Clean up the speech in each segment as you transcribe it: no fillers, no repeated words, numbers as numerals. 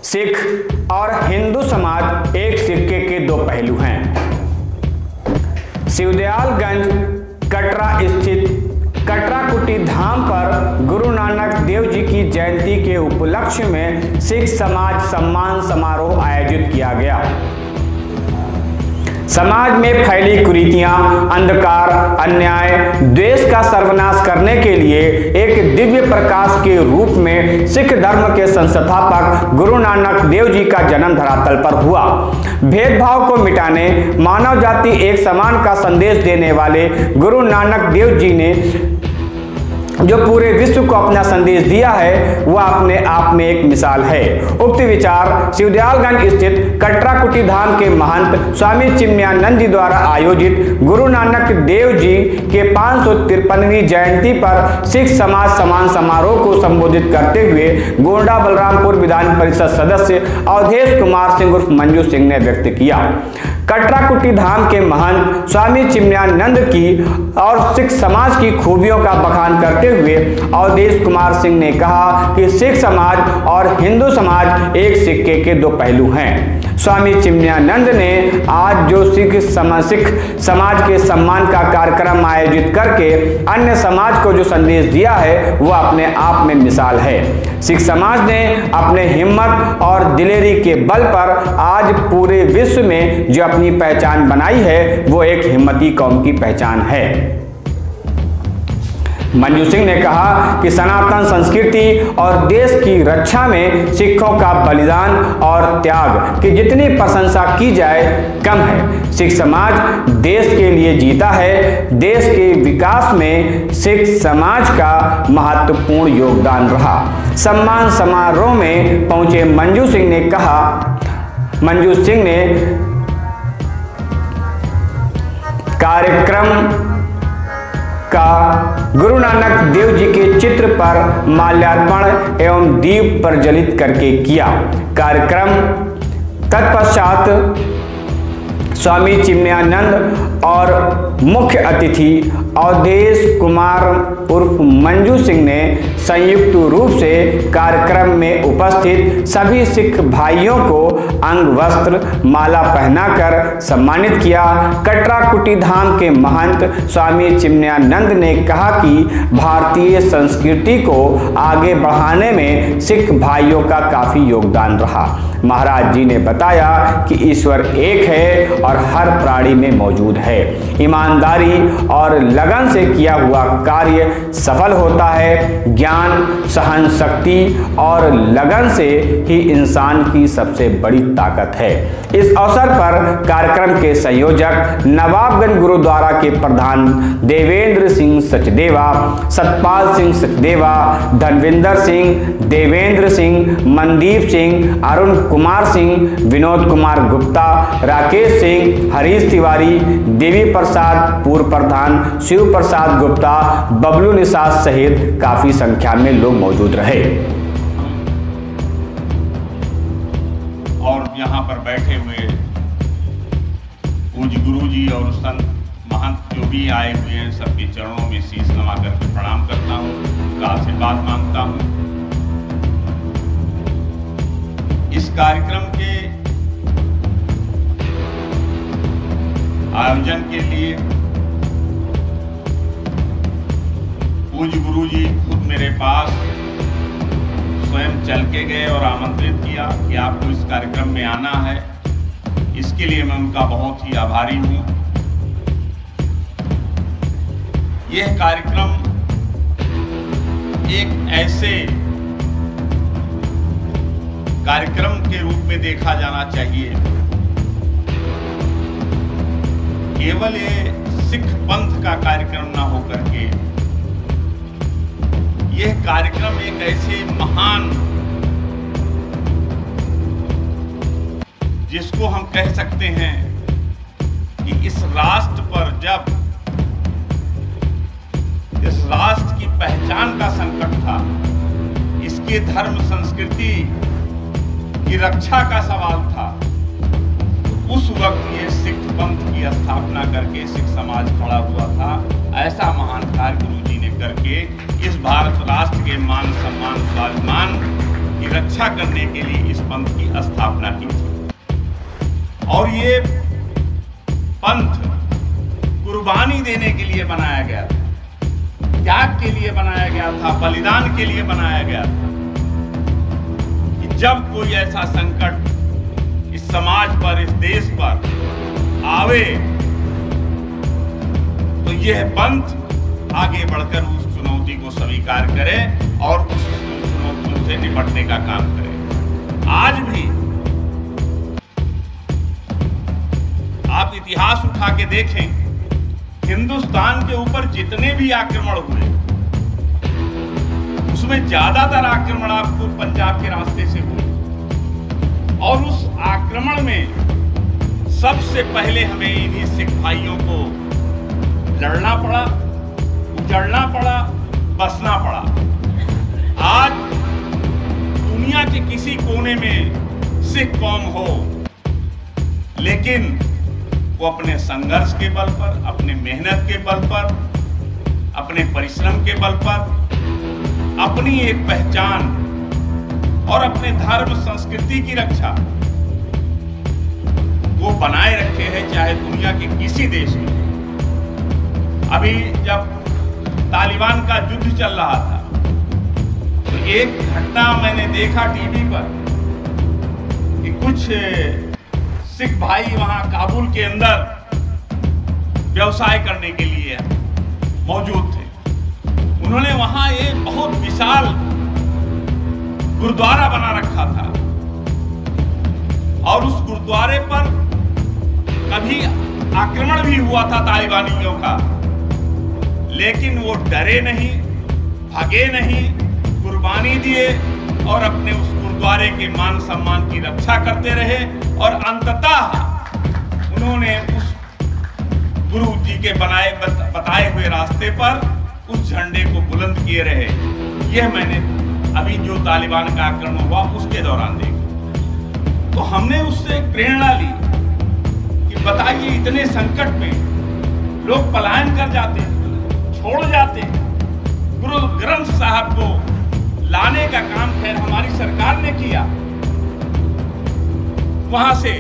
सिख और हिंदू समाज एक सिक्के के दो पहलू हैं। शिवदयालगंज कटरा स्थित कटरा कुटी धाम पर गुरु नानक देव जी की जयंती के उपलक्ष्य में सिख समाज सम्मान समारोह आयोजित किया गया। समाज में फैली कुरीतियां, अंधकार, अन्याय, द्वेष का सर्वनाश करने के लिए एक दिव्य प्रकाश के रूप में सिख धर्म के संस्थापक गुरु नानक देव जी का जन्म धरातल पर हुआ। भेदभाव को मिटाने, मानव जाति एक समान का संदेश देने वाले गुरु नानक देव जी ने जो पूरे विश्व को अपना संदेश दिया है वह अपने आप में एक मिसाल है। उक्त विचार शिवदयालगंज स्थित कटरा कुटी धाम के महंत स्वामी चिन्मयानंद जी द्वारा आयोजित गुरु नानक देव जी के 553वीं जयंती पर सिख समाज सम्मान समारोह को संबोधित करते हुए गोंडा बलरामपुर विधान परिषद सदस्य अवधेश कुमार सिंह उर्फ मंजू सिंह ने व्यक्त किया। कटरा कुटी धाम के महंत स्वामी चिन्मयानंद की और सिख समाज की खूबियों का बखान करते हुए अवधेश कुमार सिंह ने कहा कि सिख समाज और हिंदू समाज एक सिक्के के दो पहलू हैं। स्वामी चिन्मयानंद ने आज जो सिख समाज के सम्मान का कार्यक्रम आयोजित करके अन्य समाज को जो संदेश दिया है वह अपने आप में मिसाल है। सिख समाज ने अपने हिम्मत और दिलेरी के बल पर आज पूरे विश्व में जो अपनी पहचान बनाई है वो एक हिम्मती कौम की पहचान है। मंजू सिंह ने कहा कि सनातन संस्कृति और देश की रक्षा में सिखों का बलिदान और त्याग की जितनी प्रशंसा की जाए कम है। सिख समाज देश के लिए जीता है। देश के विकास में सिख समाज का महत्वपूर्ण योगदान रहा। सम्मान समारोह में पहुंचे मंजू सिंह ने कार्यक्रम का गुरु नानक देव जी के चित्र पर माल्यार्पण एवं दीप प्रज्वलित करके किया। कार्यक्रम तत्पश्चात स्वामी चिन्मयानंद और मुख्य अतिथि अवधेश कुमार उर्फ मंजू सिंह ने संयुक्त रूप से कार्यक्रम में उपस्थित सभी सिख भाइयों को अंग वस्त्र माला पहनाकर सम्मानित किया। कटरा कुटी धाम के महंत स्वामी चिन्मयानंद ने कहा कि भारतीय संस्कृति को आगे बढ़ाने में सिख भाइयों का काफी योगदान रहा। महाराज जी ने बताया कि ईश्वर एक है और हर प्राणी में मौजूद है। ईमानदारी और लगन से किया हुआ कार्य सफल होता है। ज्ञान, सहन शक्ति और लगन से ही इंसान की सबसे बड़ी ताकत है। इस अवसर पर कार्यक्रम के संयोजक नवाबगंज गुरुद्वारा के प्रधान देवेंद्र सिंह सचदेवा, सतपाल सिंह सचदेवा, धनविंदर सिंह, देवेंद्र सिंह, मनदीप सिंह, अरुण कुमार सिंह, विनोद कुमार गुप्ता, राकेश सिंह, हरीश तिवारी, देवी प्रसाद पूर्व प्रधान, शिव प्रसाद गुप्ता, बबलू निषाद सहित काफी संख्या में लोग मौजूद रहे। और यहाँ पर बैठे हुए पूज्य गुरु जी और संत महंत जो भी आए हुए हैं सबके चरणों में शीश नवा करके प्रणाम करता हूँ, उनका आशीर्वाद मांगता हूँ। इस कार्यक्रम के आयोजन के लिए पूज्य गुरु जी खुद मेरे पास स्वयं चल के गए और आमंत्रित किया कि आपको इस कार्यक्रम में आना है। इसके लिए मैं उनका बहुत ही आभारी हूँ। यह कार्यक्रम एक ऐसे कार्यक्रम के रूप में देखा जाना चाहिए। केवल ये सिख पंथ का कार्यक्रम ना होकर के यह कार्यक्रम एक ऐसे महान, जिसको हम कह सकते हैं कि इस राष्ट्र पर जब इस राष्ट्र की पहचान का संकट था, इसके धर्म संस्कृति की रक्षा का सवाल था, उस वक्त ये सिख पंथ की स्थापना करके सिख समाज खड़ा हुआ था। ऐसा महान कार्य गुरु जी ने करके इस भारत राष्ट्र के मान सम्मान स्वाभिमान की रक्षा करने के लिए इस पंथ की स्थापना की थी। और ये पंथ कुर्बानी देने के लिए बनाया गया था, त्याग के लिए बनाया गया था, बलिदान के लिए बनाया गया था कि जब कोई ऐसा संकट इस समाज पर, इस देश पर आवे तो यह पंथ आगे बढ़कर उस चुनौती को स्वीकार करे और उस चुनौतियों से निपटने का काम करे। आज भी आप इतिहास उठा के देखें, हिंदुस्तान के ऊपर जितने भी आक्रमण हुए उसमें ज्यादातर आक्रमण आपको पंजाब के रास्ते से हुए और उस आक्रमण में सबसे पहले हमें इन्हीं सिख भाइयों को लड़ना पड़ा, उजड़ना पड़ा, बसना पड़ा। आज दुनिया के किसी कोने में सिख कौम हो, लेकिन वो अपने संघर्ष के बल पर, अपने मेहनत के बल पर, अपने परिश्रम के बल पर अपनी एक पहचान और अपने धर्म संस्कृति की रक्षा वो बनाए रखे हैं, चाहे दुनिया के किसी देश में। अभी जब तालिबान का युद्ध चल रहा था तो एक घटना मैंने देखा टीवी पर कि कुछ सिख भाई वहां काबुल के अंदर व्यवसाय करने के लिए मौजूद थे। उन्होंने वहां एक बहुत विशाल गुरुद्वारा बना रखा था और उस गुरुद्वारे पर कभी आक्रमण भी हुआ था तालिबानियों का, लेकिन वो डरे नहीं, भागे नहीं, कुर्बानी दिए और अपने उस गुरुद्वारे के मान सम्मान की रक्षा करते रहे और अंततः उन्होंने उस गुरु जी के बताए हुए रास्ते पर उस झंडे को बुलंद किए रहे। यह मैंने अभी जो तालिबान का आक्रमण हुआ उसके दौरान देखा। तो हमने उससे प्रेरणा ली कि बताइए इतने संकट में लोग पलायन कर जाते, छोड़ जाते, गुरु ग्रंथ साहब को लाने का काम खैर हमारी सरकार ने किया, वहां से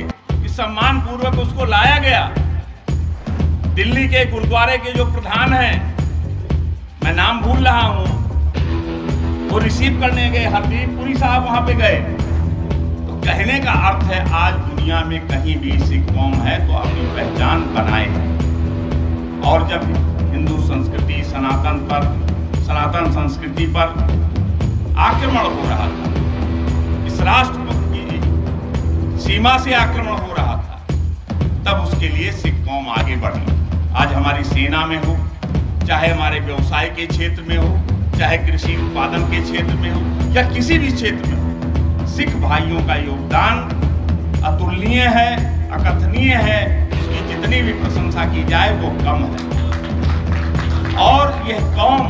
सम्मान पूर्वक उसको लाया गया। दिल्ली के गुरुद्वारे के जो प्रधान हैं, मैं नाम भूल रहा हूं, वो रिसीव करने गए, हरदीप पुरी साहब वहां पे गए। तो कहने का अर्थ है आज दुनिया में कहीं भी सिख कौम है तो अपनी पहचान बनाए और जब हिंदू संस्कृति, सनातन संस्कृति पर आक्रमण हो रहा था, इस राष्ट्र की सीमा से आक्रमण हो रहा था, तब उसके लिए सिख कौम आगे बढ़ी। आज हमारी सेना में हो, चाहे हमारे व्यवसाय के क्षेत्र में हो, चाहे कृषि उत्पादन के क्षेत्र में हो या किसी भी क्षेत्र में हो, सिख भाइयों का योगदान अतुलनीय है, अकथनीय है। उसकी जितनी भी प्रशंसा की जाए वो कम है। और यह कौम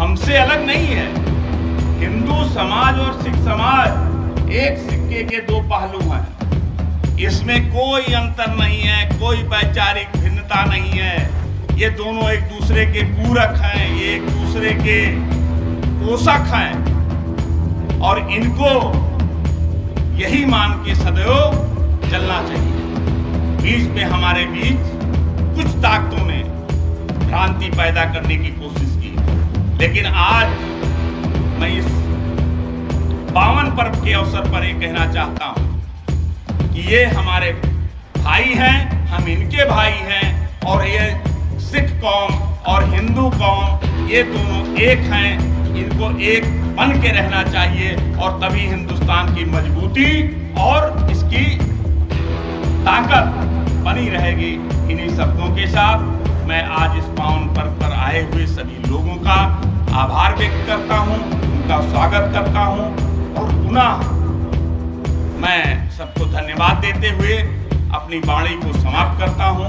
हमसे अलग नहीं है। हिंदू समाज और सिख समाज एक सिक्के के दो पहलू हैं। इसमें कोई अंतर नहीं है, कोई वैचारिक भिन्नता नहीं है। ये दोनों एक दूसरे के पूरक हैं, ये एक दूसरे के पोषक हैं और इनको यही मान के सदैव चलना चाहिए। बीच में हमारे बीच कुछ ताकतों ने भ्रांति पैदा करने की कोशिश की, लेकिन आज मैं इस पावन पर्व के अवसर पर ये कहना चाहता हूं कि ये हमारे भाई हैं, हम इनके भाई हैं और ये सिख कौम और हिंदू कौम ये दोनों एक हैं। इनको एक बन के रहना चाहिए और तभी हिंदुस्तान की मजबूती और इसकी ताकत बनी रहेगी। इन्हीं शब्दों के साथ मैं आज इस पावन पर्व पर आए हुए सभी लोगों का आभार व्यक्त करता हूं, उनका स्वागत करता हूं और पुनः मैं सबको धन्यवाद देते हुए अपनी वाणी को समाप्त करता हूं।